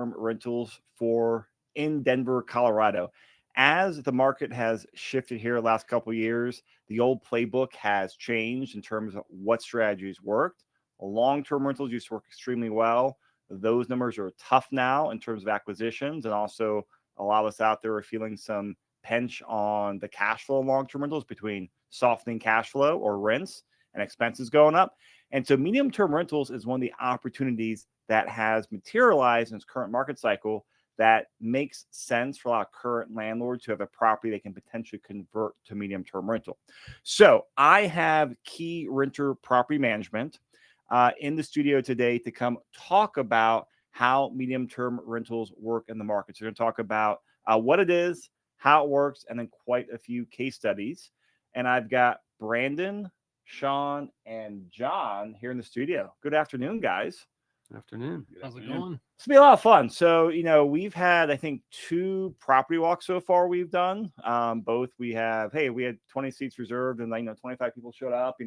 medium-term rentals for in Denver, Colorado. As the market has shifted here the last couple of years, the old playbook has changed in terms of what strategies worked. Long-term rentals used to work extremely well. Those numbers are tough now in terms of acquisitions, and also a lot of us out there are feeling some pinch on the cash flow long-term rentals between softening cash flow or rents and expenses going up. And so medium-term rentals is one of the opportunities that has materialized in its current market cycle that makes sense for a lot of current landlords who have a property they can potentially convert to medium-term rental. So I have Keyrenter Property Management in the studio today to come talk about how medium-term rentals work in the market. So we're going to talk about what it is, how it works, and then quite a few case studies. And I've got Brandon, Sean, and John here in the studio. Good afternoon, guys. Good afternoon. How's it going? It's gonna be a lot of fun. So, we've had, I think, 2 property walks so far we've done. Both we had 20 seats reserved and 25 people showed up.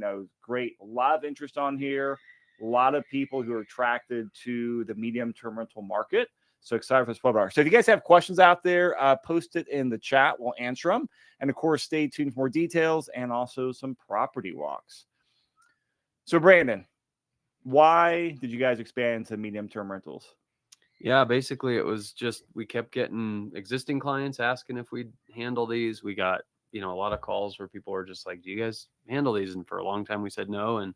Great. A lot of interest on here. A lot of people who are attracted to the medium-term rental market. So excited for this webinar. So if you guys have questions out there, post it in the chat. We'll answer them. And of course, stay tuned for more details and also some property walks. So Brandon, why did you guys expand to medium-term rentals? Yeah, basically it was just we kept getting existing clients asking if we'd handle these. We got, a lot of calls where people were just like, do you guys handle these? And for a long time we said no. And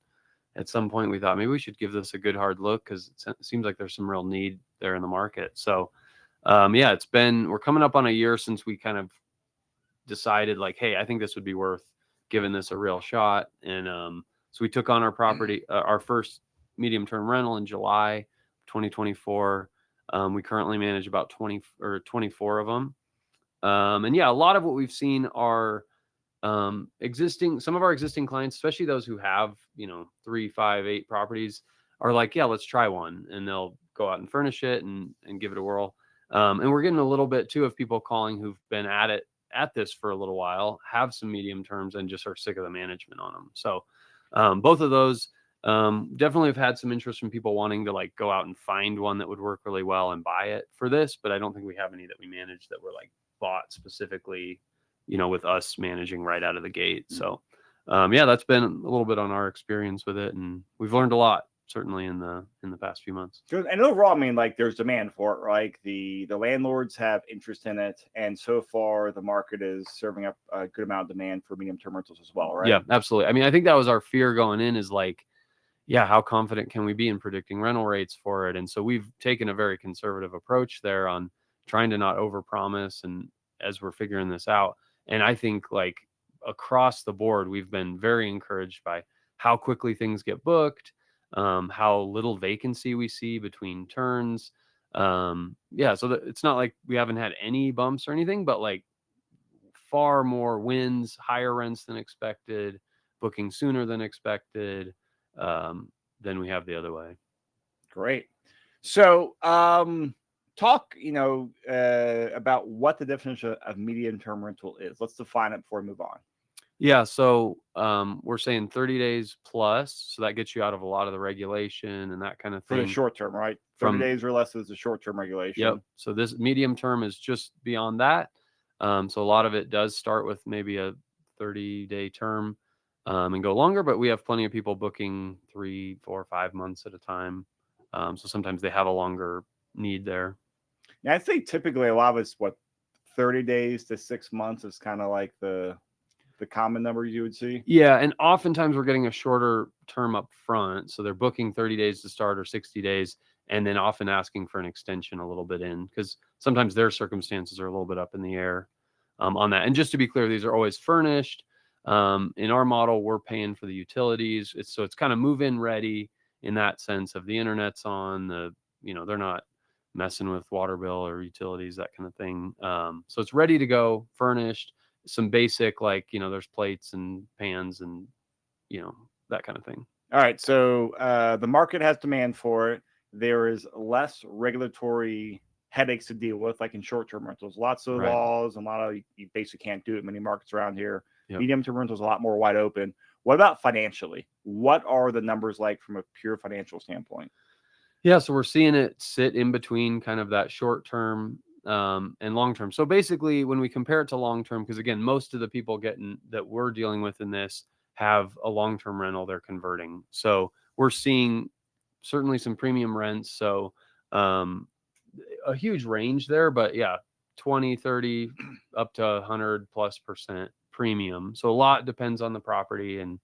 at some point we thought maybe we should give this a good hard look because it seems like there's some real need there in the market. So we're coming up on a year since we kind of decided like, hey, I think this would be worth giving this a real shot. And so we took on our first medium-term rental in July 2024. We currently manage about 20 or 24 of them. A lot of what we've seen are some of our existing clients, especially those who have, 3, 5, 8 properties are like, yeah, let's try one. And they'll go out and furnish it and give it a whirl. And we're getting a little bit too of people calling who've been at this for a little while, have some medium terms and just are sick of the management on them. So both of those definitely have had some interest from people wanting to like go out and find one that would work really well and buy it for this. But I don't think we have any that we manage that were like bought specifically, with us managing right out of the gate. So that's been a little bit on our experience with it. And we've learned a lot, certainly in the past few months. Good. And overall, there's demand for it, right? The landlords have interest in it. And so far the market is serving up a good amount of demand for medium-term rentals as well, right? Yeah, absolutely. I think that was our fear going in is like, yeah, how confident can we be in predicting rental rates for it? And so we've taken a very conservative approach there on trying to not overpromise and as we're figuring this out. And I think like across the board, we've been very encouraged by how quickly things get booked, how little vacancy we see between turns. So it's not like we haven't had any bumps or anything, but like far more wins, higher rents than expected, booking sooner than expected. Than we have the other way. Great. So talk, about what the definition of medium-term rental is. Let's define it before we move on. Yeah. So we're saying 30 days plus. So that gets you out of a lot of the regulation and that kind of thing. For the short term, right? 30 days or less is the short-term regulation. Yep. So this medium term is just beyond that. So a lot of it does start with maybe a 30-day term. And go longer, but we have plenty of people booking 3, 4, 5 months at a time. So sometimes they have a longer need there. Yeah, I think typically a lot of it's 30 days to 6 months is kind of like the common number you would see. Yeah, and oftentimes we're getting a shorter term up front. So they're booking 30 days to start or 60 days, and then often asking for an extension a little bit in because sometimes their circumstances are a little bit up in the air on that. And just to be clear, these are always furnished. In our model, we're paying for the utilities. It's kind of move-in ready in that sense of the internet's on, they're not messing with water bill or utilities, that kind of thing. So it's ready to go, furnished, some basic, there's plates and pans and, that kind of thing. All right. So the market has demand for it. There is less regulatory headaches to deal with, like in short-term rentals. Lots of laws and you basically can't do it in many markets around here. Yep. Medium-term rentals a lot more wide open. What about financially? What are the numbers like from a pure financial standpoint? Yeah, so we're seeing it sit in between kind of that short term and long term. So basically, when we compare it to long term, because again, most of the people that we're dealing with in this have a long term rental they're converting. So we're seeing certainly some premium rents. So um, a huge range there, but yeah, 20, 30, up to 100+% premium. So a lot depends on the property and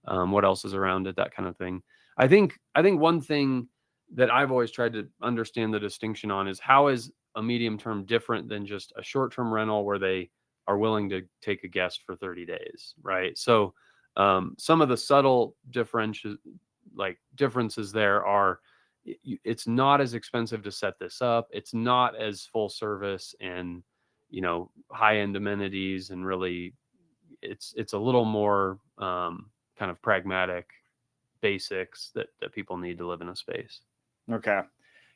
what else is around it, that kind of thing. I think one thing that I've always tried to understand the distinction on is how is a medium term different than just a short term rental where they are willing to take a guest for 30 days, right? So some of the subtle differences there are it's not as expensive to set this up. It's not as full service and high end amenities, and really it's a little more kind of pragmatic basics that people need to live in a space. Okay.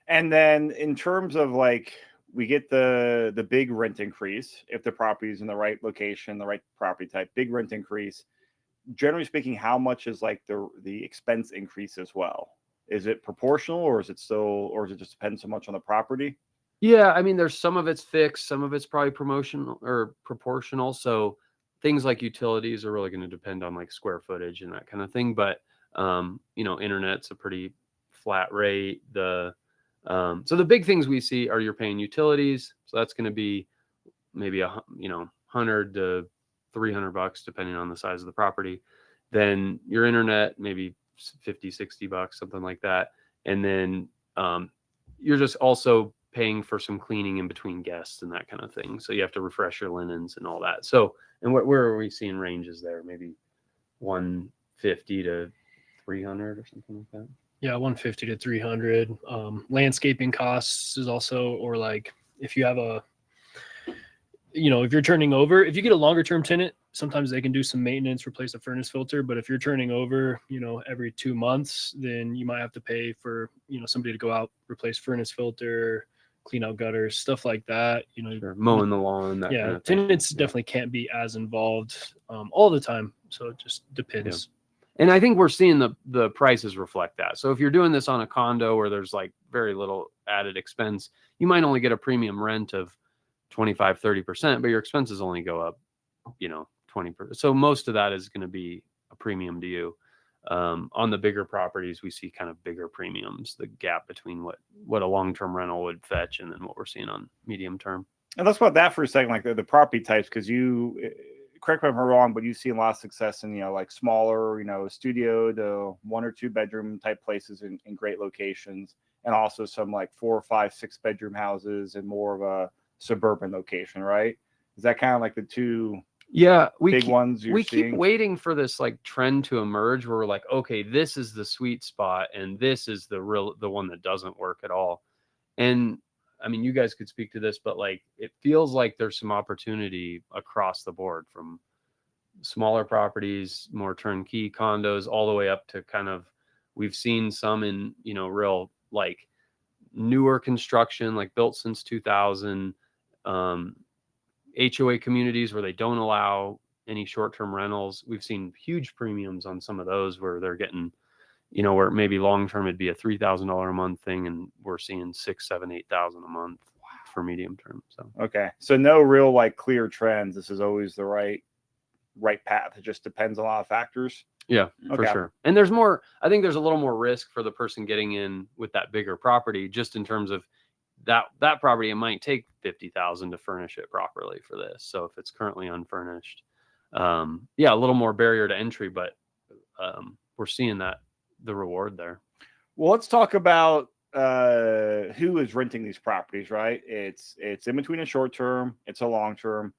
And then in terms of like we get the big rent increase if the property is in the right location, the right property type, big rent increase. Generally speaking, how much is like the expense increase as well? Is it proportional, or is it still, or does it just depend so much on the property? Yeah, I mean, there's some of it's fixed, some of it's probably promotional or proportional. So things like utilities are really going to depend on like square footage and that kind of thing. But internet's a pretty flat rate. So the big things we see are you're paying utilities, so that's going to be maybe 100 to $300 depending on the size of the property. Then your internet maybe 50, $60, something like that. And then you're just also paying for some cleaning in between guests and that kind of thing. So you have to refresh your linens and all that. So, and where are we seeing ranges there? Maybe 150 to 300 or something like that. Yeah, 150 to 300. Landscaping costs is also, or like if you have if you're turning over, if you get a longer term tenant, sometimes they can do some maintenance, replace a furnace filter. But if you're turning over, every 2 months, then you might have to pay for, somebody to go out, replace furnace filter, clean out gutters, stuff like that. Sure. Mowing the lawn, that kind of thing. Tenants definitely can't be as involved all the time. So it just depends. Yeah. And I think we're seeing the prices reflect that. So if you're doing this on a condo where there's like very little added expense, you might only get a premium rent of 25, 30%, but your expenses only go up, 20%. So most of that is going to be a premium to you. On the bigger properties, we see kind of bigger premiums, the gap between what a long-term rental would fetch and then what we're seeing on medium term. And let's about that for a second, like the property types, because you correct me if I'm wrong, but you see a lot of success in like smaller, studio to 1 or 2 bedroom type places in great locations, and also some like 4 or 5, 6 bedroom houses in more of a suburban location, right? Is that kind of like the two big ones you're seeing? Keep waiting for this like trend to emerge where we're like, okay, this is the sweet spot and this is the one that doesn't work at all. And I mean, you guys could speak to this, but like it feels like there's some opportunity across the board, from smaller properties, more turnkey condos, all the way up to kind of, we've seen some in real like newer construction, like built since 2000, HOA communities where they don't allow any short-term rentals. We've seen huge premiums on some of those where they're getting, where maybe long-term it'd be a $3,000 a month thing, and we're seeing 6, 7, 8,000 a month for medium term. So okay, so no real like clear trends. This is always the right path. It just depends on a lot of factors. Yeah, for sure. And I think there's a little more risk for the person getting in with that bigger property, just in terms of that property. It might take 50,000 to furnish it properly for this. So if it's currently unfurnished, a little more barrier to entry, but we're seeing that the reward there. Well, let's talk about who is renting these properties, right? It's in between a short term, it's a long term.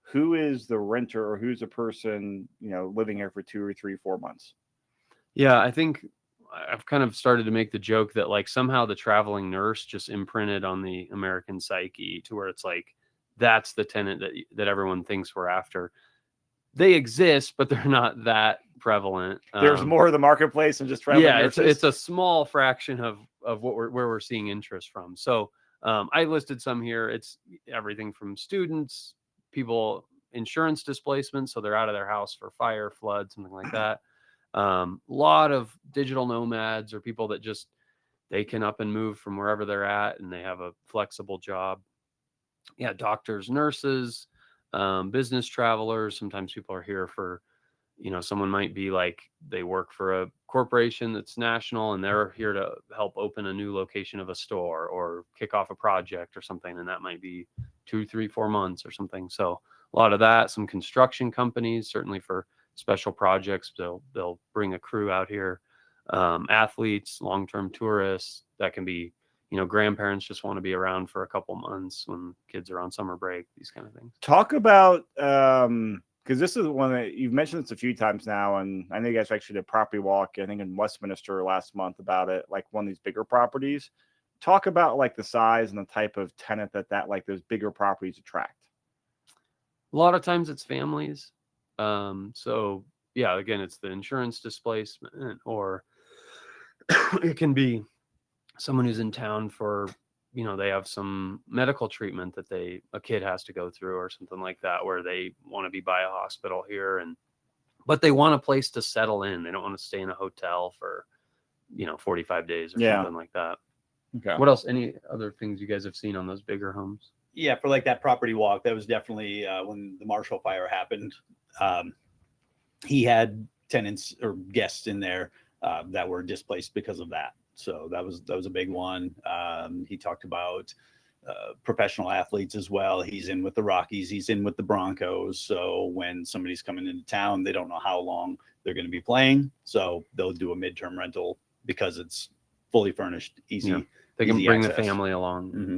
Who is the renter, or who's the person, living here for 2 or 3, 4 months? Yeah, I think I've kind of started to make the joke that like somehow the traveling nurse just imprinted on the American psyche to where it's like, that's the tenant that everyone thinks we're after. They exist, but they're not that prevalent. There's more of the marketplace than just traveling nurses. It's a small fraction of where we're seeing interest from. So I listed some here. It's everything from students, people, insurance displacement, so they're out of their house for fire, flood, something like that. A lot of digital nomads, or people that just they can up and move from wherever they're at, and they have a flexible job. Yeah, doctors, nurses, business travelers. Sometimes people are here for, someone might be like they work for a corporation that's national and they're here to help open a new location of a store or kick off a project or something. And that might be 2, 3, 4 months or something. So a lot of that, some construction companies, certainly for special projects, they'll bring a crew out here. Athletes, long-term tourists, that can be, grandparents just want to be around for a couple months when kids are on summer break, these kind of things. Talk about, because this is one that you've mentioned this a few times now, and I know you guys actually did a property walk, I think in Westminster last month about it, like one of these bigger properties. Talk about like the size and the type of tenant that like those bigger properties attract. A lot of times it's families. So yeah, again, it's the insurance displacement, or it can be someone who's in town for, they have some medical treatment that a kid has to go through or something like that, where they want to be by a hospital here, but they want a place to settle in. They don't want to stay in a hotel for, 45 days or something like that. Okay. What else? Any other things you guys have seen on those bigger homes? Yeah, for like that property walk, that was definitely when the Marshall fire happened. He had tenants or guests in there that were displaced because of that. So that was a big one. He talked about professional athletes as well. He's in with the Rockies. He's in with the Broncos. So when somebody's coming into town, they don't know how long they're going to be playing. So they'll do a midterm rental because it's fully furnished, easy. Yeah. They can easy bring access. the family along. Mm-hmm.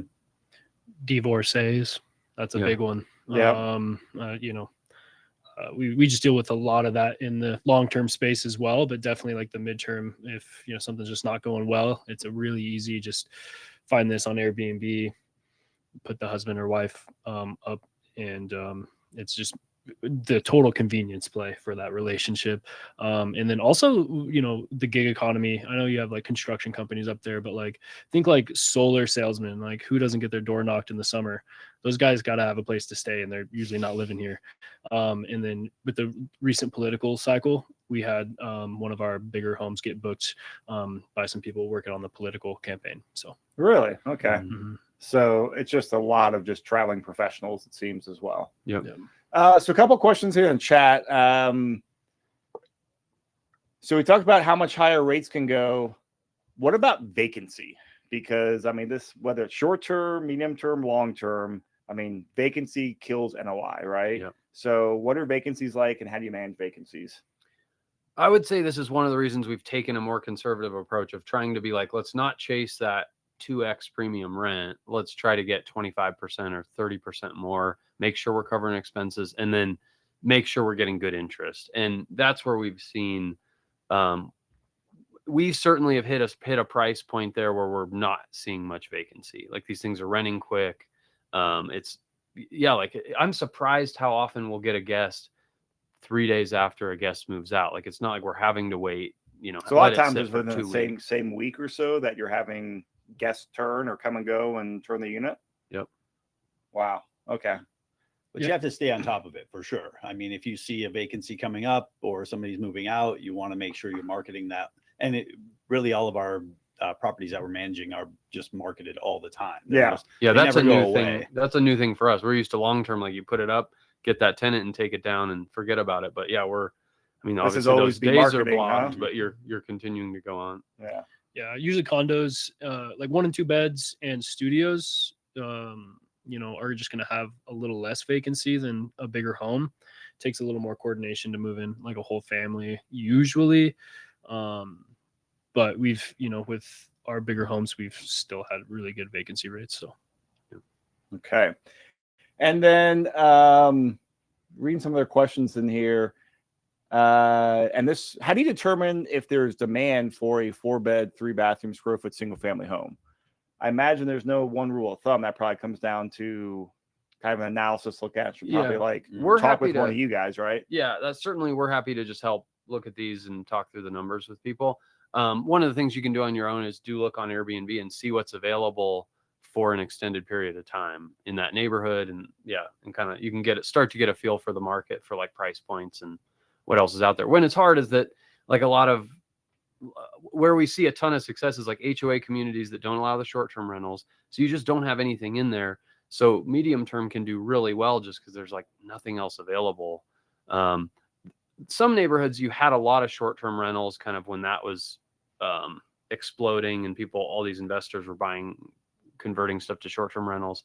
Divorcees, that's a big one. Yeah. We just deal with a lot of that in the long-term space as well, but definitely like the midterm, if something's just not going well, it's a really easy, just find this on Airbnb, put the husband or wife up, and it's just the total convenience play for that relationship. And then also, the gig economy. I know you have like construction companies up there, but like think like solar salesmen, like who doesn't get their door knocked in the summer? Those guys got to have a place to stay, and they're usually not living here. And then with the recent political cycle, we had one of our bigger homes get booked by some people working on the political campaign. So Really? Okay. mm-hmm. So it's just a lot of just traveling professionals, it seems, as well. Yep. So a couple questions here in chat. So we talked about how much higher rates can go. What about vacancy? Because, whether it's short term, medium term, long term, vacancy kills NOI, right? Yep. So what are vacancies like, and how do you manage vacancies? I would say this is one of the reasons we've taken a more conservative approach of trying to be like, let's not chase that 2x premium rent. Let's try to get 25% or 30% more, make sure we're covering expenses, and then make sure we're getting good interest. And that's where we've seen, we certainly have hit a price point there where we're not seeing much vacancy. Like these things are renting quick. I'm surprised how often we'll get a guest 3 days after a guest moves out. Like it's not like we're having to wait, so a lot of times it's within the same week or so that you're having guests turn or come and go and turn the unit. Yep. Wow. Okay. But you have to stay on top of it for sure. If you see a vacancy coming up or somebody's moving out, you want to make sure you're marketing that. And really all of our properties that we're managing are just marketed all the time. That's a new thing. That's a new thing for us. We're used to long-term, like you put it up, get that tenant and take it down and forget about it. But yeah, obviously those days are blocked, but you're continuing to go on. Yeah. Usually condos, like 1 and 2 beds and studios, are just going to have a little less vacancy than a bigger home. It takes a little more coordination to move in like a whole family usually. But we've, with our bigger homes, we've still had really good vacancy rates. So. Okay. And then reading some of their questions in here. And this, how do you determine if there's demand for a 4-bed, 3-bathroom, square foot single family home? I imagine there's no one rule of thumb. That probably comes down to kind of an analysis look at. Should probably we're talk happy with one of you guys, right? Yeah, we're happy to just help look at these and talk through the numbers with people. One of the things you can do on your own is look on Airbnb and see what's available for an extended period of time in that neighborhood. And kind of, you can start to get a feel for the market for like price points and what else is out there. When it's hard is that like a lot of where we see a ton of success is like HOA communities that don't allow the short-term rentals. So you just don't have anything in there. So medium term can do really well just because there's like nothing else available. Some neighborhoods you had a lot of short-term rentals kind of when that was exploding and all these investors were converting stuff to short-term rentals.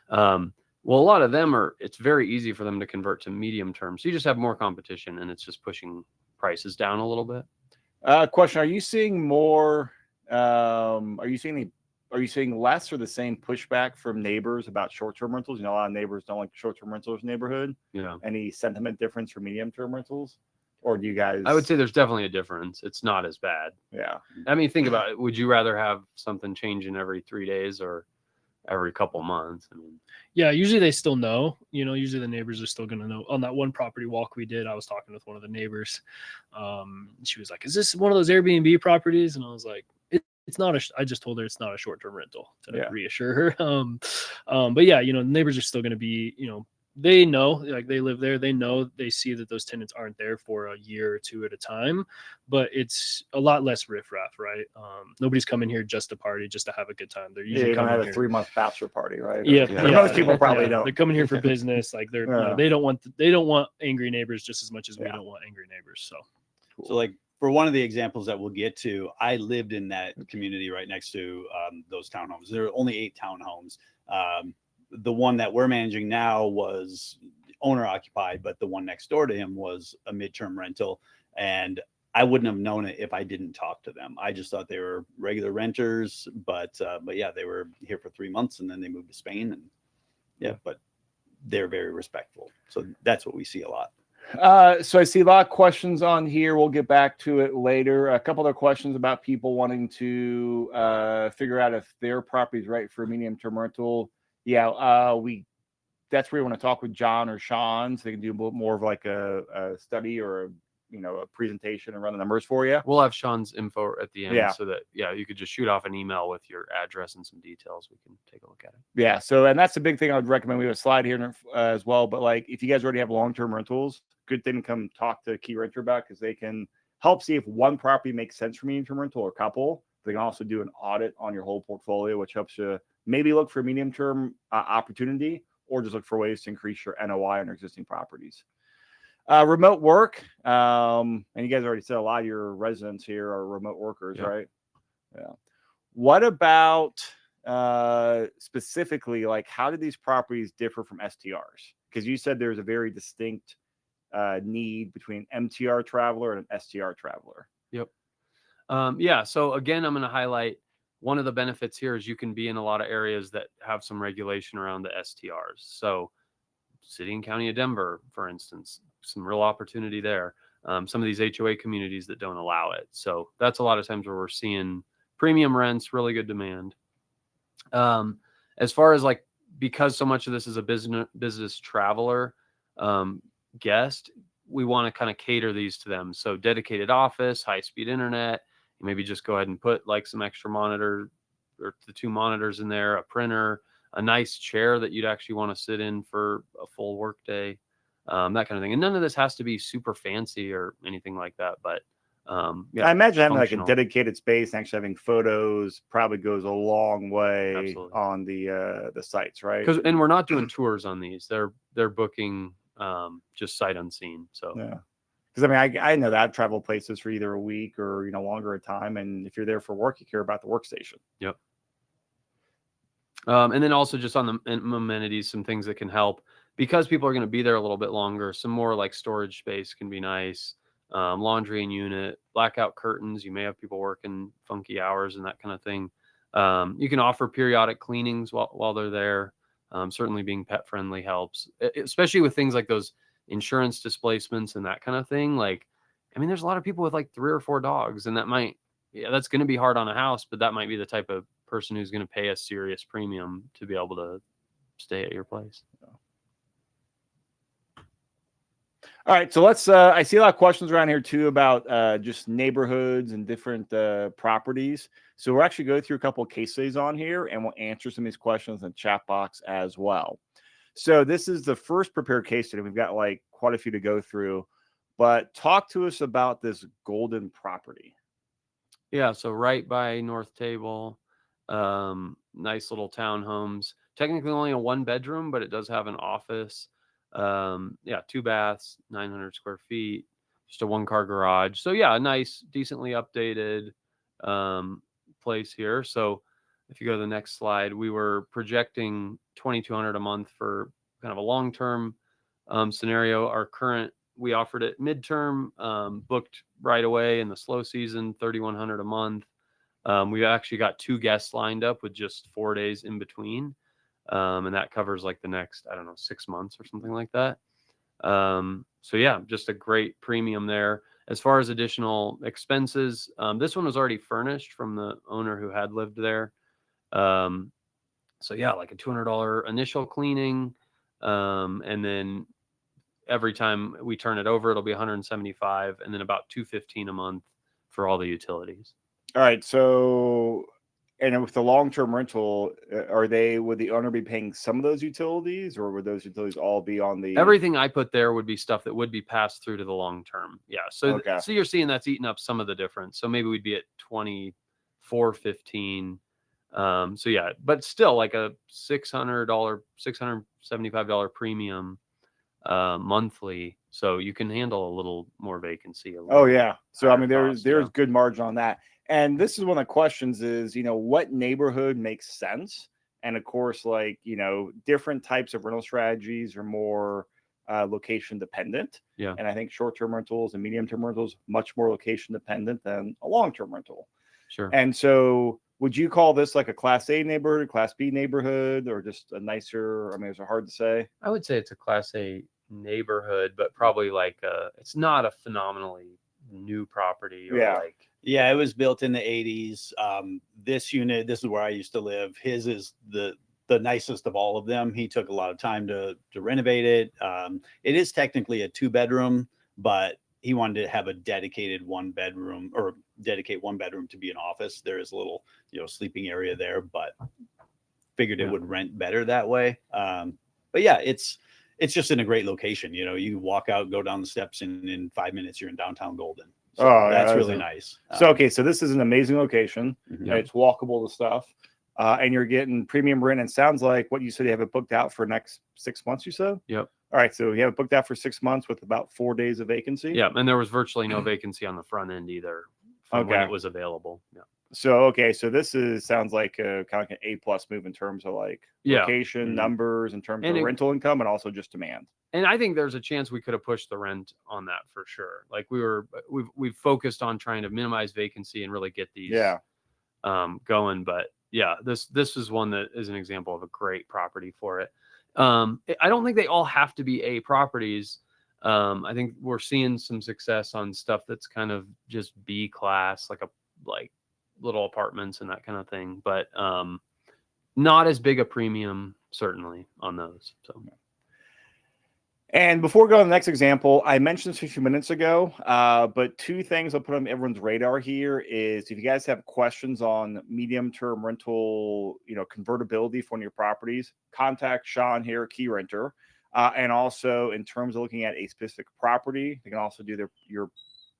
Well, a lot of them it's very easy for them to convert to medium term. So you just have more competition and it's just pushing prices down a little bit. Question: Are you seeing more? Are you seeing less or the same pushback from neighbors about short-term rentals? You know, a lot of neighbors don't like short-term rentals in the neighborhood. Yeah. Any sentiment difference for medium-term rentals, or do you guys? I would say there's definitely a difference. It's not as bad. Yeah. I mean, think about it. Would you rather have something changing every 3 days or every couple months? I mean, yeah, usually they still know, usually the neighbors are still going to know. On that one property walk we did, I was talking with one of the neighbors. She was like, is this one of those Airbnb properties? And I was like, it's not I just told her it's not a short-term rental to reassure her. But yeah, the neighbors are still going to be, they know, like they live there, they see that those tenants aren't there for a year or two at a time, but it's a lot less riffraff, right? Nobody's coming here just to party, just to have a good time. They're usually you don't have a here. 3-month bachelor party, right? Yeah, most people probably don't. They're coming here for business. Like they don't want angry neighbors just as much as we don't want angry neighbors. So, So like for one of the examples that we'll get to, I lived in that community right next to those townhomes. There are only 8 townhomes. The one that we're managing now was owner occupied, but the one next door to him was a midterm rental. And I wouldn't have known it if I didn't talk to them. I just thought they were regular renters, but yeah, they were here for 3 months and then they moved to Spain, and but they're very respectful. So that's what we see a lot. So I see a lot of questions on here. We'll get back to it later. A couple other questions about people wanting to figure out if their property is right for a medium-term rental. Yeah, that's where you want to talk with John or Sean, so they can do a little more of like a study or a presentation and run the numbers for you. We'll have Sean's info at the end, Yeah. so that you could just shoot off an email with your address and some details. We can take a look at it. Yeah. So, and that's the big thing I would recommend. We have a slide here as well. But like, if you guys already have long-term rentals, good thing to come talk to Keyrenter about, because they can help see if one property makes sense for medium-term rental or a couple. They can also do an audit on your whole portfolio, which helps you maybe look for medium-term opportunity, or just look for ways to increase your NOI on your existing properties. Remote work. And you guys already said a lot of your residents here are remote workers, right? Yeah. What about specifically, like, how do these properties differ from STRs? Because you said there's a very distinct need between MTR traveler and an STR traveler. Yep. So again, I'm going to highlight one of the benefits here is you can be in a lot of areas that have some regulation around the STRs. So city and county of Denver, for instance, some real opportunity there. Some of these HOA communities that don't allow it. So that's a lot of times where we're seeing premium rents, really good demand. As far as like, because so much of this is a business traveler guest, we want to kind of cater these to them. So dedicated office, high-speed internet, maybe just go ahead and put like some extra monitor or the 2 monitors in there, a printer, a nice chair that you'd actually want to sit in for a full work day, that kind of thing. And none of this has to be super fancy or anything like that. But I imagine having like a dedicated space and actually having photos probably goes a long way on the sites, right? And we're not doing tours on these. They're booking just sight unseen. So yeah. Because I mean, I know that I've traveled places for either a week or longer a time, and if you're there for work, you care about the workstation. Yep. And then also just on the amenities, some things that can help, because people are going to be there a little bit longer. Some more like storage space can be nice. Laundry and unit, blackout curtains. You may have people working funky hours and that kind of thing. You can offer periodic cleanings while they're there. Certainly being pet friendly helps, especially with things like those insurance displacements and that kind of thing. Like, I mean, there's a lot of people with like 3 or 4 dogs, and that's going to be hard on a house, but that might be the type of person who's going to pay a serious premium to be able to stay at your place. All right, so let's I see a lot of questions around here too about just neighborhoods and different properties. So we're actually going through a couple of case studies on here, and we'll answer some of these questions in the chat box as well. So this is the first prepared case study. We've got like quite a few to go through, but talk to us about this golden property. Yeah, so right by North Table, nice little townhomes. Technically only a 1 bedroom, but it does have an office. Yeah, 2 baths, 900 square feet, just a 1 car garage. So yeah, a nice, decently updated place here. So if you go to the next slide, we were projecting 2,200 a month for kind of a long-term scenario. Our current, we offered it MidTerm, booked right away in the slow season, 3,100 a month. We actually got 2 guests lined up with just 4 days in between. And that covers like the next, I don't know, 6 months or something like that. So yeah, just a great premium there. As far as additional expenses, this one was already furnished from the owner who had lived there. So yeah, like a $200 initial cleaning. And then every time we turn it over, it'll be 175, and then about 215 a month for all the utilities. All right. So, and with the long-term rental, would the owner be paying some of those utilities, or would those utilities all be on the? Everything I put there would be stuff that would be passed through to the long term. Yeah. So, Okay. so you're seeing that's eating up some of the difference. So maybe we'd be at 24.15. So yeah, but still like a $675 premium monthly. So you can handle a little more vacancy. Oh yeah. So I mean, cost, there's good margin on that. And this is one of the questions is, what neighborhood makes sense? And of course, like, different types of rental strategies are more location dependent. Yeah. And I think short-term rentals and medium-term rentals much more location dependent than a long-term rental. Sure. And so would you call this like a Class A neighborhood, Class B neighborhood, or just a nicer? I mean, it's hard to say. I would say it's a Class A neighborhood, but probably like it's not a phenomenally new property or Yeah. like. Yeah, it was built in the 80s. This unit, this is where I used to live. His is the nicest of all of them. He took a lot of time to renovate it. It is technically a 2-bedroom, but he wanted to have a dedicated 1-bedroom, or dedicate 1 bedroom to be an office. There is a little, sleeping area there, but figured it would rent better that way. But yeah, it's just in a great location. You walk out, go down the steps, and in 5 minutes you're in downtown Golden. So that's really nice. So okay, so this is an amazing location. Mhm. It's walkable to stuff, and you're getting premium rent. And sounds like what you said you have it booked out for next 6 months. You said. Yep. All right, so you have it booked out for 6 months with about 4 days of vacancy. Yeah, and there was virtually no vacancy on the front end either from when it was available. Yeah. So okay, so this sounds like kind of like an A+ move in terms of like location, numbers, in terms of rental income, and also just demand. And I think there's a chance we could have pushed the rent on that for sure. Like we've focused on trying to minimize vacancy and really get these going. But yeah, this is one that is an example of a great property for it. I don't think they all have to be A properties. I think we're seeing some success on stuff that's kind of just B class, like little apartments and that kind of thing, but not as big a premium certainly on those. So. And before we go to the next example, I mentioned this a few minutes ago, but 2 things I'll put on everyone's radar here is if you guys have questions on medium-term rental, convertibility for one of your properties, contact Sean here at Keyrenter. And also in terms of looking at a specific property, they can also do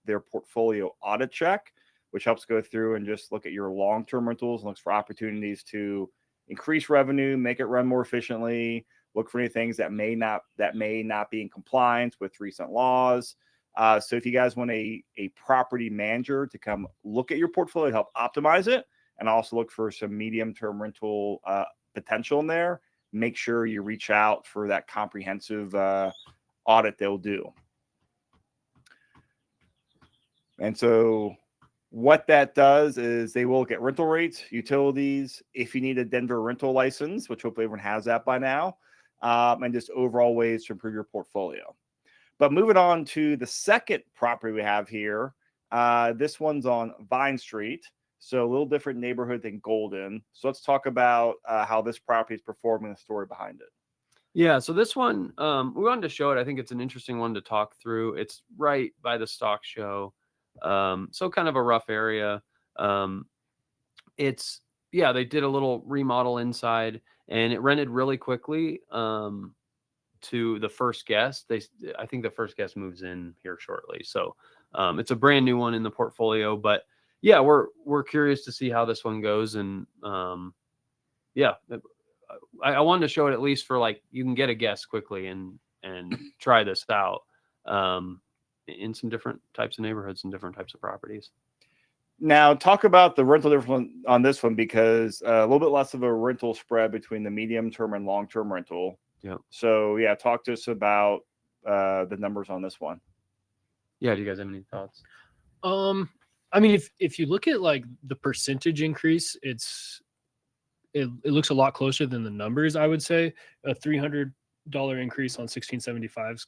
their portfolio audit check, which helps go through and just look at your long-term rentals and looks for opportunities to increase revenue, make it run more efficiently, look for any things that may not be in compliance with recent laws. So if you guys want a property manager to come look at your portfolio, help optimize it, and also look for some medium-term rental potential in there, make sure you reach out for that comprehensive audit they'll do. And so what that does is they will look at rental rates, utilities, if you need a Denver rental license, which hopefully everyone has that by now, and just overall ways to improve your portfolio. But moving on to the second property we have here, this one's on Vine Street, so a little different neighborhood than Golden. So let's talk about how this property is performing, the story behind it. Yeah, so this one, we wanted to show it. I think it's an interesting one to talk through. It's right by the stock show. So kind of a rough area. They did a little remodel inside and it rented really quickly to the first guest. I think the first guest moves in here shortly. So it's a brand new one in the portfolio, but yeah, we're curious to see how this one goes, and yeah, I wanted to show it at least for like you can get a guess quickly and try this out in some different types of neighborhoods and different types of properties. Now, talk about the rental difference on this one, because a little bit less of a rental spread between the medium term and long term rental. Yeah. So, yeah, talk to us about the numbers on this one. Yeah. Do you guys have any thoughts? I mean, if you look at like the percentage increase, it looks a lot closer than the numbers. I would say a $300 increase on 1675,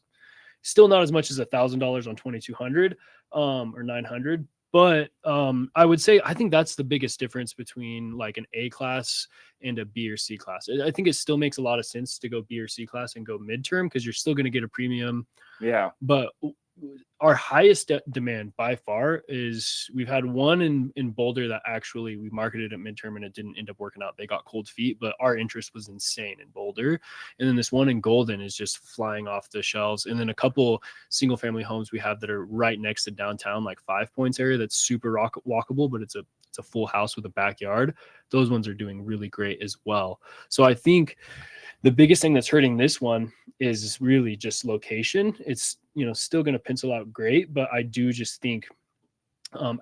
still not as much as $1,000 on 2200 or 900. But I would say I think that's the biggest difference between like an A class and a B or C class. I think it still makes a lot of sense to go B or C class and go midterm because you're still going to get a premium. Yeah. But our highest demand by far is we've had one in Boulder that actually we marketed at midterm and it didn't end up working out. They got cold feet, but our interest was insane in Boulder. And then this one in Golden is just flying off the shelves. And then a couple single family homes we have that are right next to downtown, like 5 Points area, that's super walkable, but it's a full house with a backyard. Those ones are doing really great as well. So I think the biggest thing that's hurting this one is really just location. It's, still going to pencil out great, but I do just think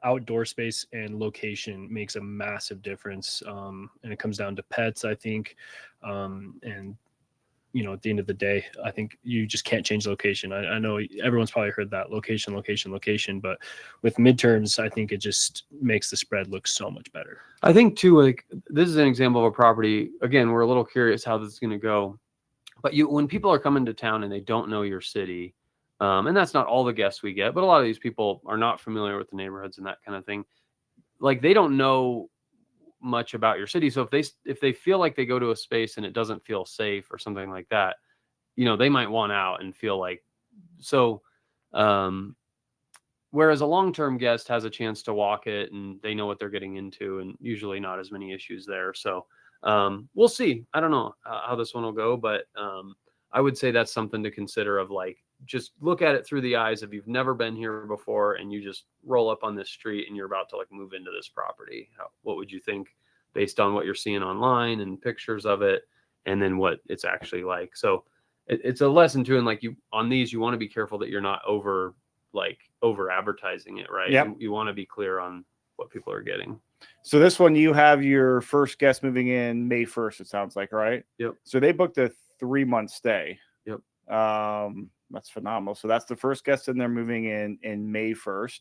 outdoor space and location makes a massive difference. And it comes down to pets, I think. And, at the end of the day, I think you just can't change location. I know everyone's probably heard that location, but with midterms, I think it just makes the spread look so much better. I think too, like this is an example of a property. Again, we're a little curious how this is going to go, but when people are coming to town and they don't know your city, and that's not all the guests we get, but a lot of these people are not familiar with the neighborhoods and that kind of thing. Like they don't know much about your city. So if they feel like they go to a space and it doesn't feel safe or something like that, they might want out and feel like so. Whereas a long-term guest has a chance to walk it and they know what they're getting into, and usually not as many issues there. So we'll see. I don't know how this one will go, but I would say that's something to consider of like, just look at it through the eyes of you've never been here before and you just roll up on this street and you're about to like move into this property. What would you think based on what you're seeing online and pictures of it and then what it's actually like? So it's a lesson too. And like you want to be careful that you're not over advertising it, right? Yep. You want to be clear on what people are getting. So this one, you have your first guest moving in May 1st, it sounds like, right? Yep. So they booked a 3-month stay. Yep. That's phenomenal. So that's the first guest in there moving in May 1st.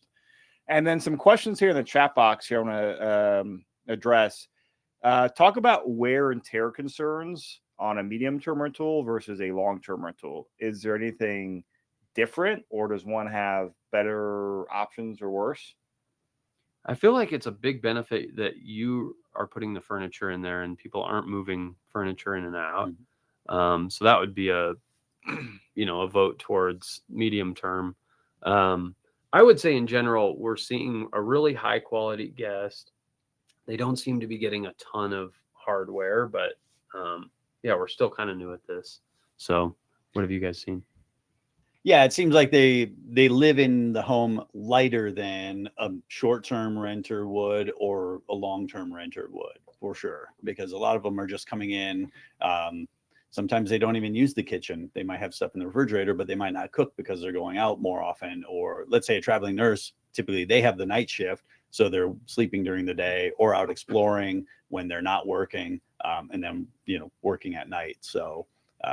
And then some questions here in the chat box here I want to address. Talk about wear and tear concerns on a medium-term rental versus a long-term rental. Is there anything different, or does one have better options or worse? I feel like it's a big benefit that you are putting the furniture in there and people aren't moving furniture in and out. Mm-hmm. So that would be a vote towards medium term. I would say in general, we're seeing a really high quality guest. They don't seem to be getting a ton of hardware, but we're still kind of new at this. So what have you guys seen? Yeah, it seems like they live in the home lighter than a short-term renter would or a long-term renter would, for sure, because a lot of them are just coming in. Sometimes they don't even use the kitchen. They might have stuff in the refrigerator, but they might not cook because they're going out more often. Or let's say a traveling nurse, typically they have the night shift, so they're sleeping during the day or out exploring when they're not working, and then working at night. So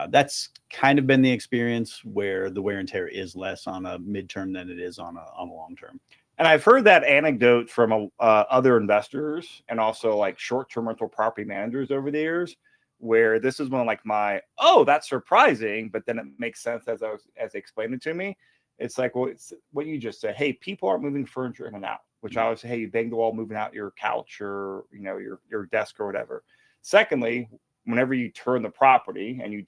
that's kind of been the experience where the wear and tear is less on a midterm than it is on a long term. And I've heard that anecdote from other investors and also like short-term rental property managers over the years, where this is one like that's surprising, but then it makes sense as they explained it to me. It's like, well, it's what you just said. Hey, people aren't moving furniture in and out, which I would say, hey, you banged the wall moving out your couch or your desk or whatever. Secondly, whenever you turn the property, and you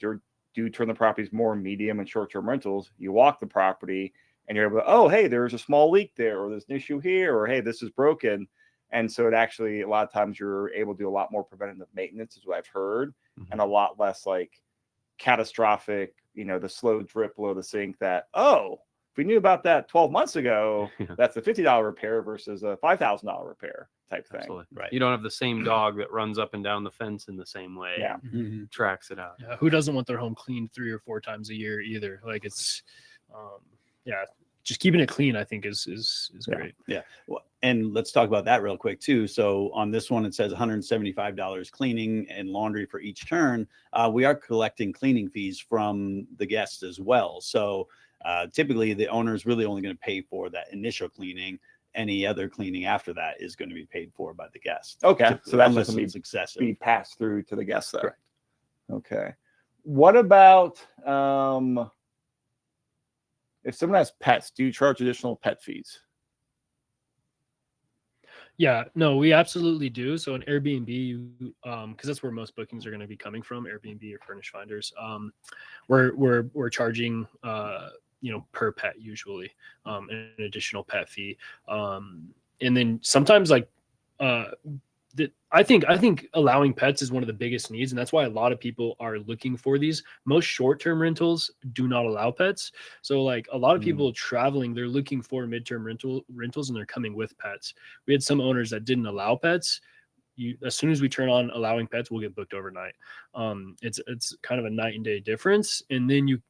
do turn the properties more medium and short-term rentals, you walk the property and you're able to, oh, hey, there's a small leak there, or there's an issue here, or hey, this is broken. And so it actually, a lot of times you're able to do a lot more preventative maintenance, is what I've heard, and a lot less like catastrophic, the slow drip below the sink that, we knew about that 12 months ago, Yeah. that's a $50 repair versus a $5,000 repair type thing. Absolutely. Right. You don't have the same dog that runs up and down the fence in the same way. Yeah. And tracks it out. Yeah, who doesn't want their home cleaned 3 or 4 times a year either? Like it's, yeah, just keeping it clean, I think is great. Yeah. Well, and let's talk about that real quick too. So on this one, it says $175 cleaning and laundry for each turn. We are collecting cleaning fees from the guests as well. So typically the owner is really only going to pay for that initial cleaning. Any other cleaning after that is going to be paid for by the guest. Okay. Typically, So that's unless just it's excessive. be passed through to the guests though. Correct. Okay. What about if someone has pets, do you charge additional pet fees? Yeah, no, we absolutely do. So in Airbnb, because that's where most bookings are going to be coming from, Airbnb or Furnish Finders. We're charging per pet usually, an additional pet fee, and then sometimes like I think allowing pets is one of the biggest needs, and that's why a lot of people are looking for these. Most short-term rentals do not allow pets, so like a lot of people traveling, they're looking for midterm rentals, and they're coming with pets. We had some owners that didn't allow pets. As soon as we turn on allowing pets, we'll get booked overnight. It's kind of a night and day difference, and then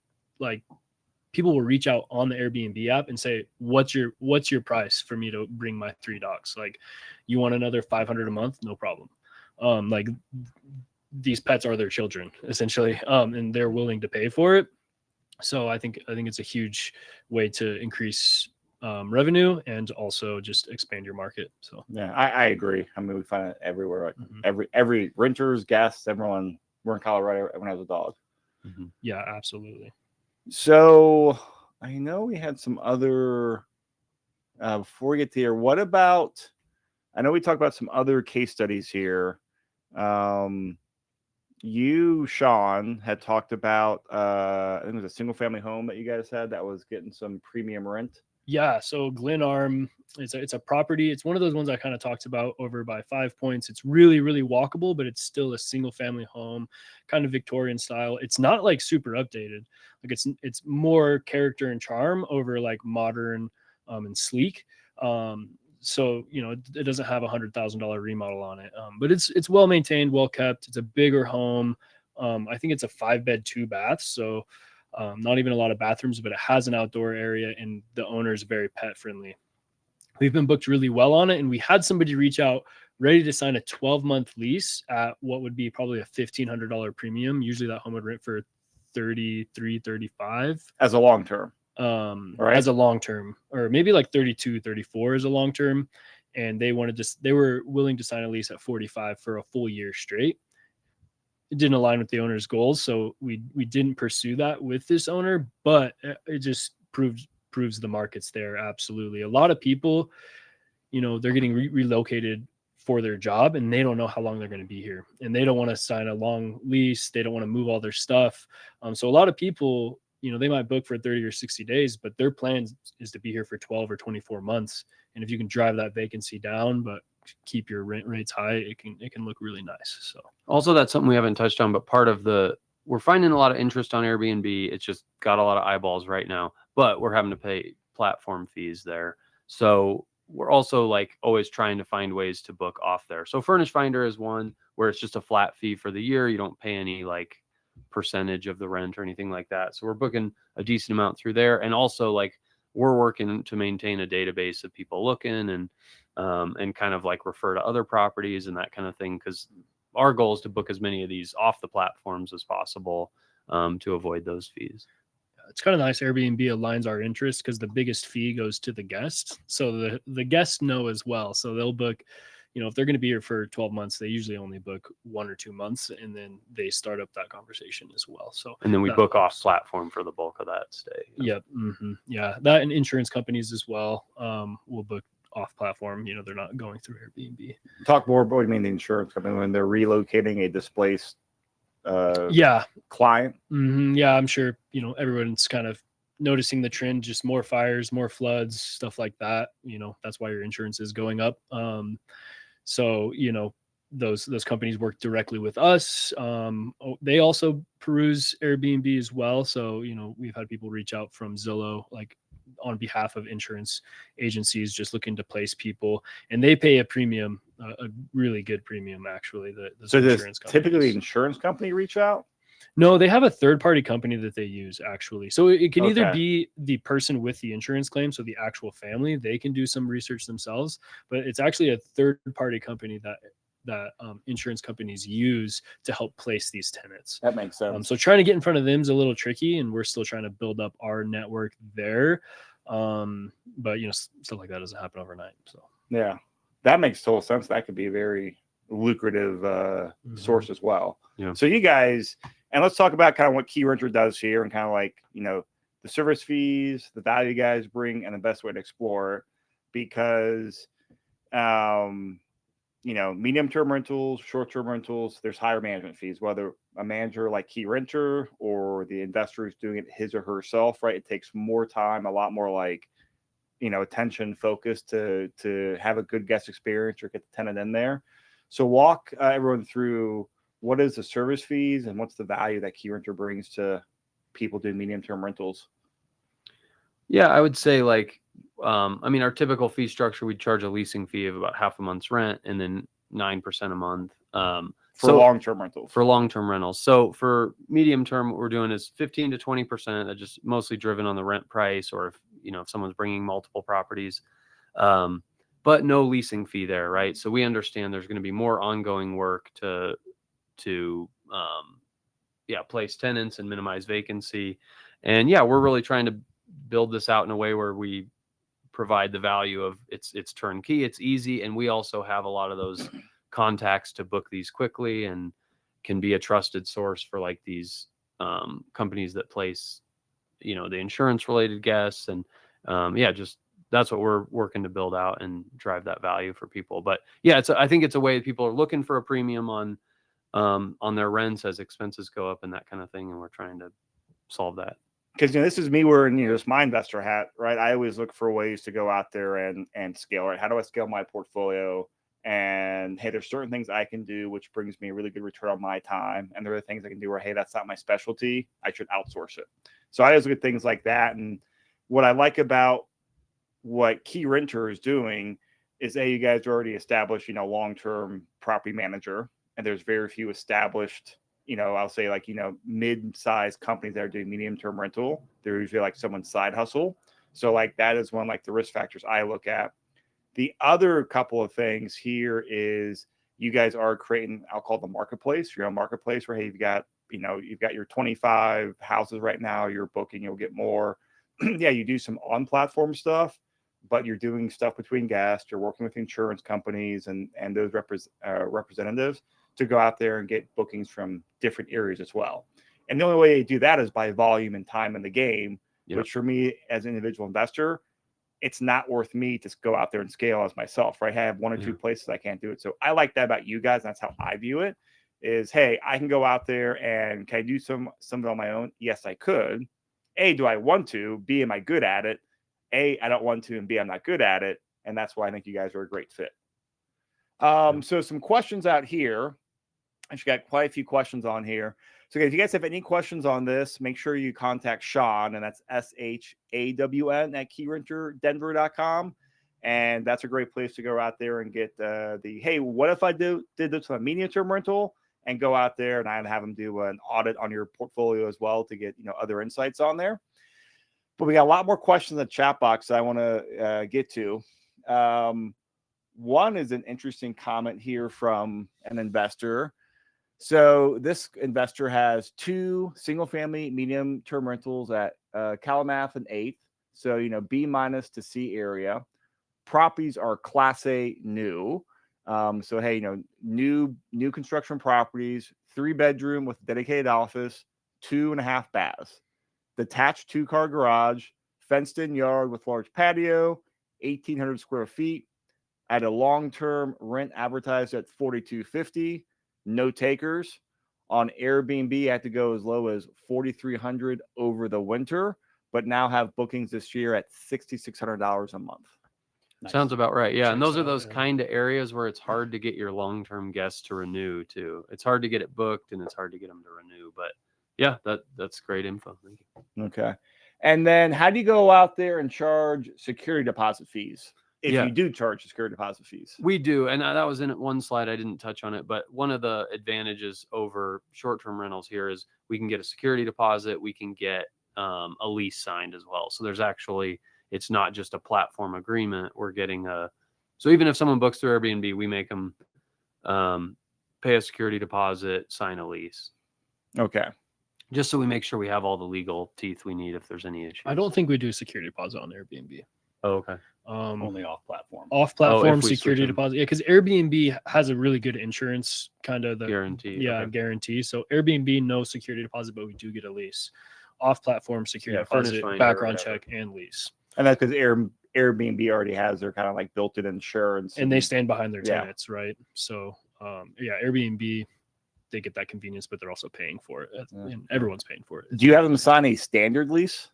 people will reach out on the Airbnb app and say, what's your price for me to bring my 3 dogs? Like, you want another $500 a month? No problem. Like these pets are their children essentially. And they're willing to pay for it. So I think it's a huge way to increase revenue and also just expand your market. So yeah, I agree. I mean, we find it everywhere. Like every renters, guests, everyone. We're in Colorado. Everyone has a dog. Yeah, absolutely. So I know we had some other before we get there. What about? I know we talked about some other case studies here. You, Sean, had talked about I think it was a single family home that you guys had that was getting some premium rent. Yeah, so Glenarm, it's a property. It's one of those ones I kind of talked about over by 5 Points. It's really, really walkable, but it's still a single family home, kind of Victorian style. It's not like super updated. Like it's more character and charm over like modern and sleek. So it doesn't have $100,000 remodel on it, but it's well maintained, well kept. It's a bigger home. I think it's a 5-bed, 2 baths. So not even a lot of bathrooms, but it has an outdoor area, and the owner is very pet friendly. We've been booked really well on it, and we had somebody reach out ready to sign a 12-month lease at what would be probably a $1,500 premium. Usually that home would rent for $33, $35 as a long term. As a long term, or maybe like 32, 34 as a long term. And they were willing to sign a lease at 45 for a full year straight. It didn't align with the owner's goals, so we didn't pursue that with this owner, but it just proves the market's there. Absolutely. A lot of people, they're getting relocated for their job, and they don't know how long they're going to be here, and they don't want to sign a long lease. They don't want to move all their stuff. So a lot of people, they might book for 30 or 60 days, but their plan is to be here for 12 or 24 months. And if you can drive that vacancy down, but keep your rent rates high, it can look really nice. So also, that's something we haven't touched on, but we're finding a lot of interest on Airbnb. It's just got a lot of eyeballs right now, but we're having to pay platform fees there. So we're also like always trying to find ways to book off there. So Furnish Finder is one where it's just a flat fee for the year. You don't pay any like percentage of the rent or anything like that. So we're booking a decent amount through there. And also like we're working to maintain a database of people looking and kind of like refer to other properties and that kind of thing. Cause our goal is to book as many of these off the platforms as possible to avoid those fees. It's kind of nice. Airbnb aligns our interests because the biggest fee goes to the guests. So the guests know as well. So they'll book, if they're going to be here for 12 months, they usually only book 1 or 2 months, and then they start up that conversation as well. So, and then we book off platform for the bulk of that stay. Yep. Yeah. That and insurance companies as well will book off platform. They're not going through Airbnb. Talk more about what you mean the insurance company when they're relocating a displaced client. Yeah, I'm sure everyone's kind of noticing the trend, just more fires, more floods, stuff like that. That's why your insurance is going up. So those companies work directly with us. They also peruse Airbnb as well. So we've had people reach out from Zillow, like on behalf of insurance agencies just looking to place people, and they pay a premium, a really good premium actually. So does insurance typically companies. the insurance company reach out? No, they have a third-party company that they use actually. So it can either Okay. be the person with the insurance claim, so the actual family, they can do some research themselves, but it's actually a third-party company that insurance companies use to help place these tenants. That makes sense. So trying to get in front of them is a little tricky, and we're still trying to build up our network there. But stuff like that doesn't happen overnight. So Yeah, that makes total sense. That could be a very lucrative source as well. Yeah. So you guys, and let's talk about kind of what Keyrenter does here, and kind of like the service fees, the value you guys bring, and the best way to explore it. Because medium-term rentals, short-term rentals, there's higher management fees, whether a manager like Keyrenter or the investor is doing it his or herself, right? It takes more time, a lot more like, attention focus to have a good guest experience or get the tenant in there. So walk everyone through what is the service fees and what's the value that Keyrenter brings to people doing medium-term rentals. Yeah, I would say our typical fee structure, we'd charge a leasing fee of about half a month's rent and then 9% a month. For long-term rentals. For long-term rentals. So for medium term, what we're doing is 15 to 20%. That's just mostly driven on the rent price, or if someone's bringing multiple properties, but no leasing fee there, right? So we understand there's going to be more ongoing work to place tenants and minimize vacancy. And we're really trying to build this out in a way where we provide the value of it's turnkey, it's easy, and we also have a lot of those contacts to book these quickly and can be a trusted source for like these companies that place the insurance related guests, and just that's what we're working to build out and drive that value for people. But I think it's a way that people are looking for a premium on their rents as expenses go up and that kind of thing, and we're trying to solve that. Because this is me wearing this my investor hat, right? I always look for ways to go out there and scale, right? How do I scale my portfolio? And hey, there's certain things I can do which brings me a really good return on my time, and there are things I can do where, hey, that's not my specialty, I should outsource it. So I always look at things like that. And what I like about what Keyrenter is doing is you guys are already established, long-term property manager, and there's very few established, I'll say like, mid-sized companies that are doing medium-term rental. They're usually like someone's side hustle. So like that is one like the risk factors I look at. The other couple of things here is you guys are creating, I'll call it the marketplace, your own marketplace where, hey, you've got your 25 houses right now, you're booking, you'll get more. You do some on-platform stuff, but you're doing stuff between guests, you're working with insurance companies and those representatives to go out there and get bookings from different areas as well. And the only way you do that is by volume and time in the game, which for me as an individual investor, it's not worth me to go out there and scale as myself, right? I have one or two places I can't do it. So I like that about you guys. That's how I view it is, hey, I can go out there and can I do some of it on my own? Yes, I could. A, do I want to? B, am I good at it? A, I don't want to, and B, I'm not good at it. And that's why I think you guys are a great fit. So some questions out here. I actually got quite a few questions on here. So if you guys have any questions on this, make sure you contact Sean, and that's SHAWN at KeyrenterDenver.com. And that's a great place to go out there and get hey, what if I did this on a medium-term rental, and go out there and I have them do an audit on your portfolio as well to get other insights on there. But we got a lot more questions in the chat box I want to get to. One is an interesting comment here from an investor. So this investor has 2 single-family medium-term rentals at Kalamath and 8th. So, B- to C area. Properties are Class A new. So, hey, new construction properties, 3-bedroom with dedicated office, 2.5 baths. Detached 2-car garage, fenced-in yard with large patio, 1,800 square feet. At a long-term rent advertised at $4,250. No takers. On Airbnb, I had to go as low as $4,300 over the winter, but now have bookings this year at $6,600 a month. Nice. Sounds about right. Yeah. And those are those yeah. kind of areas where it's hard to get your long-term guests to renew too. It's hard to get it booked and it's hard to get them to renew, but yeah, that's great info. Thank you. Okay. And then how do you go out there and charge security deposit fees? If Yeah. you do charge security deposit fees. We do, and that was in one slide. I didn't touch on it, but one of the advantages over short-term rentals here is we can get a security deposit. We can get a lease signed as well. So there's actually, it's not just a platform agreement. We're getting so even if someone books through Airbnb, we make them pay a security deposit, sign a lease. Okay. Just so we make sure we have all the legal teeth we need if there's any issues. I don't think we do security deposit on Airbnb. Oh, okay. Only off platform. Off-platform if we security switch 'em. deposit. Yeah, because Airbnb has a really good insurance kind of Guarantee. Yeah, Okay. guarantee. So Airbnb, no security deposit, but we do get a lease. Off-platform security Yeah, furnish deposit, finder or background whatever. check, and lease. And that's because Airbnb already has their kind of like built-in insurance. And they stand behind their Yeah. tenants, right? So, yeah, Airbnb, they get that convenience, but they're also paying for it. Yeah. And everyone's paying for it. Do you have them sign a standard lease?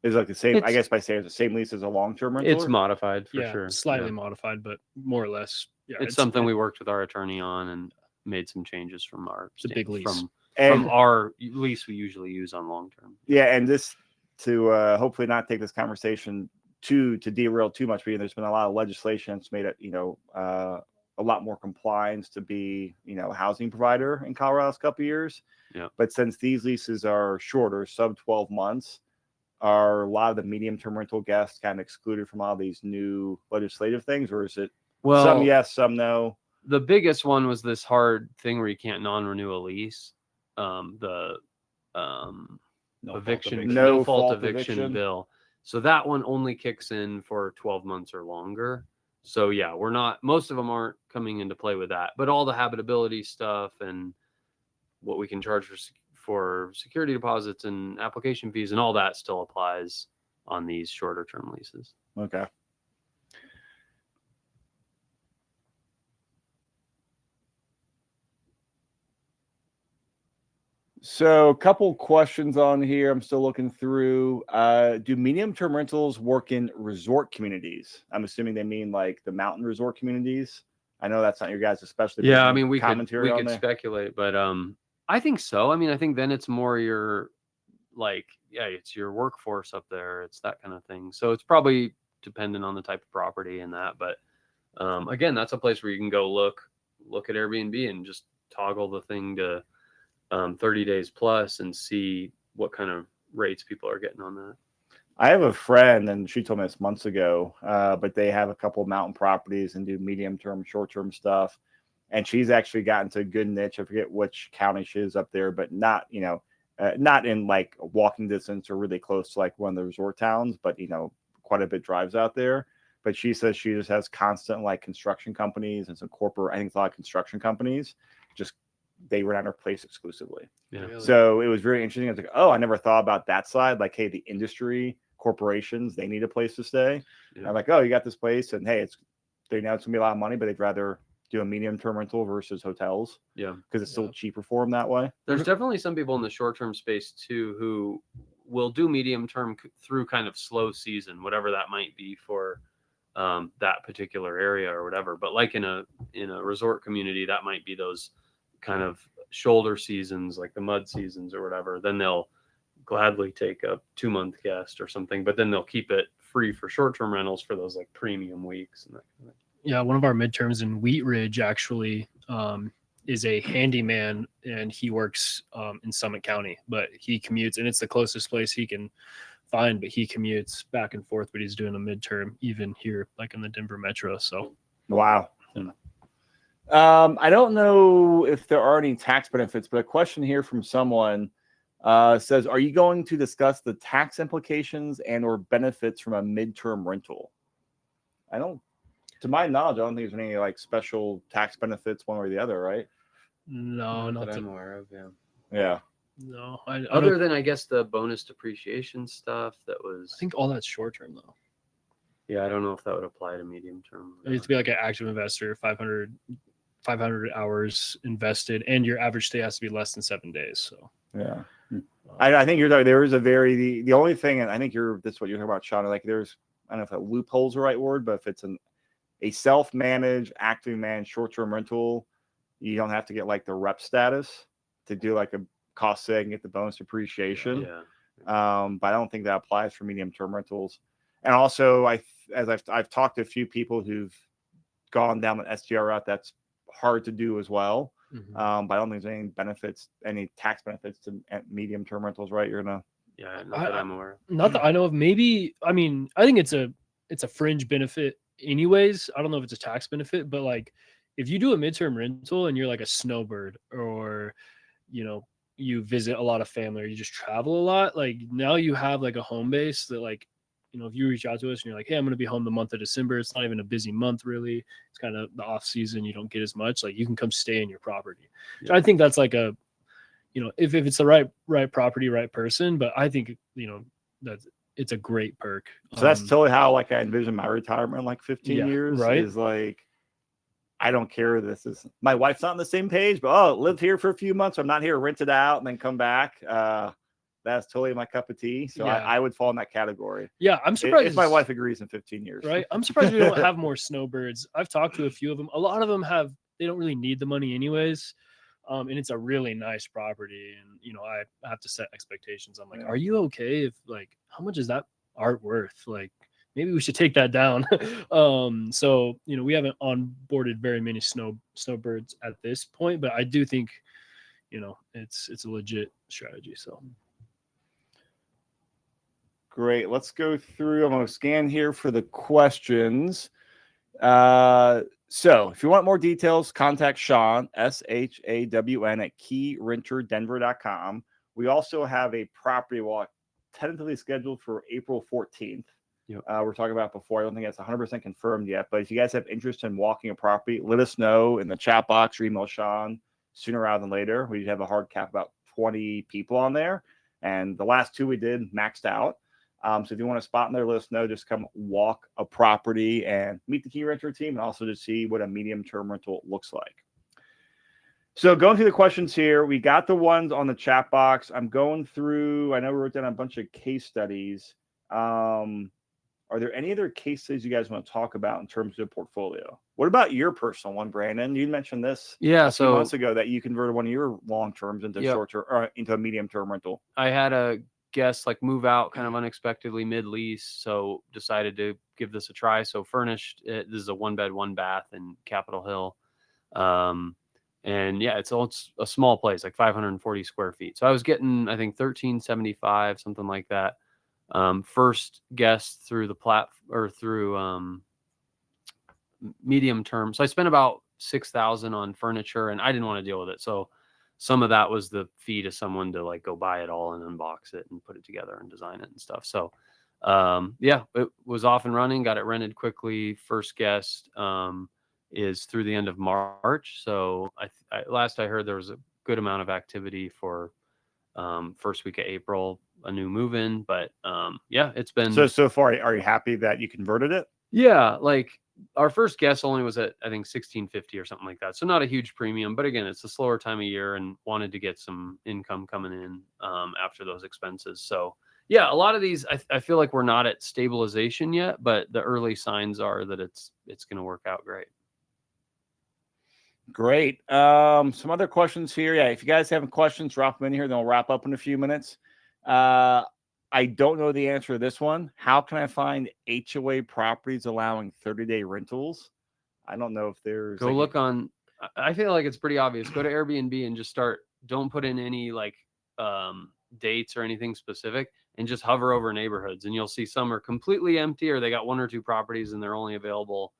Is it like the same, I It's- guess by saying it's the same lease as a long-term rental? It's modified for Yeah, sure. slightly Yeah. modified, but more or less. Yeah, It's something we worked with our attorney on and made some changes from our It's a big lease. from And our lease we usually use on long term. yeah, and this to hopefully not take this conversation to derail too much, because there's been a lot of legislation that's made it, a lot more compliance to be, a housing provider in Colorado last couple of years. Yeah. But since these leases are shorter, sub 12 months, are a lot of the medium-term rental guests kind of excluded from all these new legislative things, or is it Well, some yes, some no? the biggest one was this hard thing where you can't non-renew a lease. The No eviction, No no fault fault eviction eviction. bill. So that one only kicks in for 12 months or longer. So yeah, most of them aren't coming into play with that, but all the habitability stuff and what we can charge for security deposits and application fees and all that still applies on these shorter term leases. Okay. So a couple questions on here. I'm still looking through. Do medium-term rentals work in resort communities? I'm assuming they mean like the mountain resort communities. I know that's not your guys' especially. Yeah, I mean we commentary on could there. speculate, but I think so. I mean, I think then it's more your it's your workforce up there. It's that kind of thing. So it's probably dependent on the type of property and that. But again, that's a place where you can go look at Airbnb and just toggle the thing to 30 days plus and see what kind of rates people are getting on that. I have a friend, and she told me this months ago, but they have a couple of mountain properties and do medium-term, short-term stuff. And she's actually gotten to a good niche. I forget which county she is up there, but not, not in like walking distance or really close to like one of the resort towns, but, quite a bit drives out there. But she says she just has constant like construction companies and some corporate, I think a lot of construction companies, just they rent out her place exclusively. Yeah. Really? So it was very interesting. I was like, oh, I never thought about that side. Like, hey, the industry corporations, they need a place to stay. Yeah. I'm like, oh, you got this place, and hey, they know it's gonna be a lot of money, but they'd rather do a medium-term rental versus hotels. Yeah. Because it's still cheaper for them that way. There's definitely some people in the short-term space too who will do medium-term through kind of slow season, whatever that might be for that particular area or whatever. But like in a resort community, that might be those kind of shoulder seasons, like the mud seasons or whatever. Then they'll gladly take a 2-month guest or something, but then they'll keep it free for short-term rentals for those like premium weeks and that kind of thing. Yeah, one of our midterms in Wheat Ridge actually is a handyman, and he works in Summit County, but he commutes, and it's the closest place he can find, but he commutes back and forth, but he's doing a midterm even here, like in the Denver metro. So Wow. I don't know if there are any tax benefits, but a question here from someone says, are you going to discuss the tax implications and or benefits from a midterm rental? To my knowledge, I don't think there's any like special tax benefits one way or the other, right? no, not that that I'm aware of. Yeah. Yeah. no. I Other than I guess the bonus depreciation stuff that was. think all that's short term though. Yeah, I don't know if that would apply to medium term. You have to be like an active investor, 500 hours invested, and your average stay has to be less than 7 days. So Yeah. I think there is the only thing, and I think that's what you're talking about, Sean. Like there's, I don't know if a loophole's the right word, but if it's a self-managed, actively managed short-term rental, you don't have to get like the rep status to do like a cost seg and get the bonus depreciation. Yeah. But I don't think that applies for medium-term rentals. And also, I've talked to a few people who've gone down the STR route. That's hard to do as well. But I don't think there's any tax benefits to medium-term rentals, right? You're gonna. Yeah, not that I'm aware of. Not that I know of. Maybe, I mean, I think it's a fringe benefit anyways. I don't know if it's a tax benefit, but like if you do a midterm rental and you're like a snowbird, or you visit a lot of family, or you just travel a lot, like now you have like a home base that, like, if you reach out to us and you're like, hey, I'm going to be home the month of December, it's not even a busy month really, it's kind of the off season, you don't get as much, like you can come stay in your property. So I think that's like a, if it's the right property, right person, but I think that it's a great perk. So that's totally how like I envision my retirement in like 15 years. Right. Is like, I don't care. This is my wife's not on the same page, but live here for a few months. I'm not here, rent it out, and then come back. That's totally my cup of tea. So I would fall in that category. Yeah, I'm surprised if my wife agrees in 15 years. Right. I'm surprised we don't have more snowbirds. I've talked to a few of them. A lot of them they don't really need the money anyways. And it's a really nice property. And, I have to set expectations. I'm like, are you okay if, like, how much is that art worth? Like, maybe we should take that down. So, we haven't onboarded very many snowbirds at this point, but I do think, it's a legit strategy. So. Great. Let's go through. I'm going to scan here for the questions. So if you want more details, contact Sean, SHAWN, at KeyrenterDenver.com. We also have a property walk tentatively scheduled for April 14th. Yep. We're talking about before. I don't think that's 100% confirmed yet. But if you guys have interest in walking a property, let us know in the chat box or email Sean sooner rather than later. We have a hard cap about 20 people on there. And the last two we did maxed out. So if you want a spot in there, let us know. Just come walk a property and meet the Keyrenter team, and also to see what a medium-term rental looks like. So going through the questions here, we got the ones on the chat box. I'm going through. I know we wrote down a bunch of case studies. Are there any other case studies you guys want to talk about in terms of the portfolio? What about your personal one, Brandon? You mentioned this a few months ago that you converted one of your long terms into short-term or into a medium-term rental. I had a guest like move out kind of unexpectedly mid-lease, so decided to give this a try. So furnished, this is a 1-bed 1-bath in Capitol Hill, and yeah, it's a small place, like 540 square feet. So I was getting, I think, $13.75, something like that. First guest through through medium term. So I spent about $6,000 on furniture, and I didn't want to deal with it. So some of that was the fee to someone to like go buy it all and unbox it and put it together and design it and stuff. So yeah, it was off and running, got it rented quickly. First guest is through the end of March. So last I heard there was a good amount of activity for first week of April, a new move-in. But yeah, it's been so far. Are you happy that you converted it? Yeah, like our first guest only was at, I think, $1,650 or something like that. So not a huge premium, but again, it's a slower time of year and wanted to get some income coming in after those expenses. So yeah, a lot of these, I feel like we're not at stabilization yet, but the early signs are that it's going to work out great. Great. Some other questions here. Yeah, if you guys have questions, drop them in here. Then we'll wrap up in a few minutes. I don't know the answer to this one. How can I find HOA properties allowing 30-day rentals? I don't know if there's. Go look on. I feel like it's pretty obvious. Go to Airbnb and just start. Don't put in any like dates or anything specific, and just hover over neighborhoods, and you'll see some are completely empty, or they got 1 or 2 properties and they're only available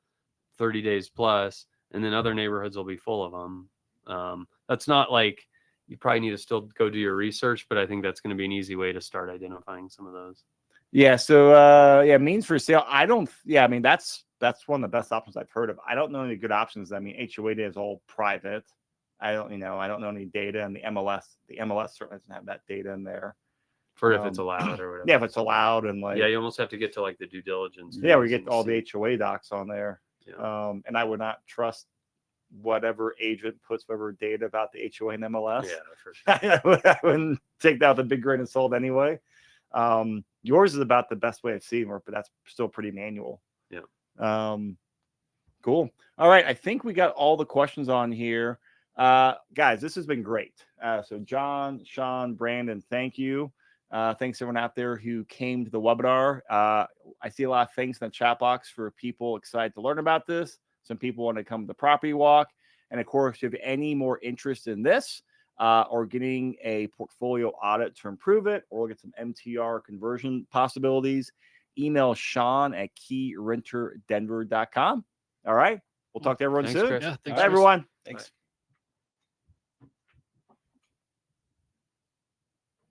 30 days plus, and then other neighborhoods will be full of them. That's not like. You probably need to still go do your research, but I think that's going to be an easy way to start identifying some of those. Yeah. So, means for sale. I mean, that's one of the best options I've heard of. I don't know any good options. I mean, HOA is all private. I don't know any data, and the MLS certainly doesn't have that data in there. For if it's allowed or whatever. Yeah, if it's allowed, and like. Yeah, you almost have to get to like the due diligence. Yeah, we get all the HOA docs on there. Yeah. And I would not trust whatever agent puts whatever data about the HOA and MLS. Yeah, for sure. I wouldn't take that with a big grain of salt anyway. Yours is about the best way I've seen work, but that's still pretty manual. Yeah. Cool. All right. I think we got all the questions on here. Guys, this has been great. So John, Sean, Brandon, thank you. Thanks everyone out there who came to the webinar. I see a lot of things in the chat box for people excited to learn about this. Some people want to come to the property walk. And of course, if you have any more interest in this or getting a portfolio audit to improve it, or look at some MTR conversion possibilities, email Sean at KeyrenterDenver.com. All right. We'll talk to everyone Thanks, soon. Chris. Yeah, thanks, Bye, Chris. everyone. Thanks.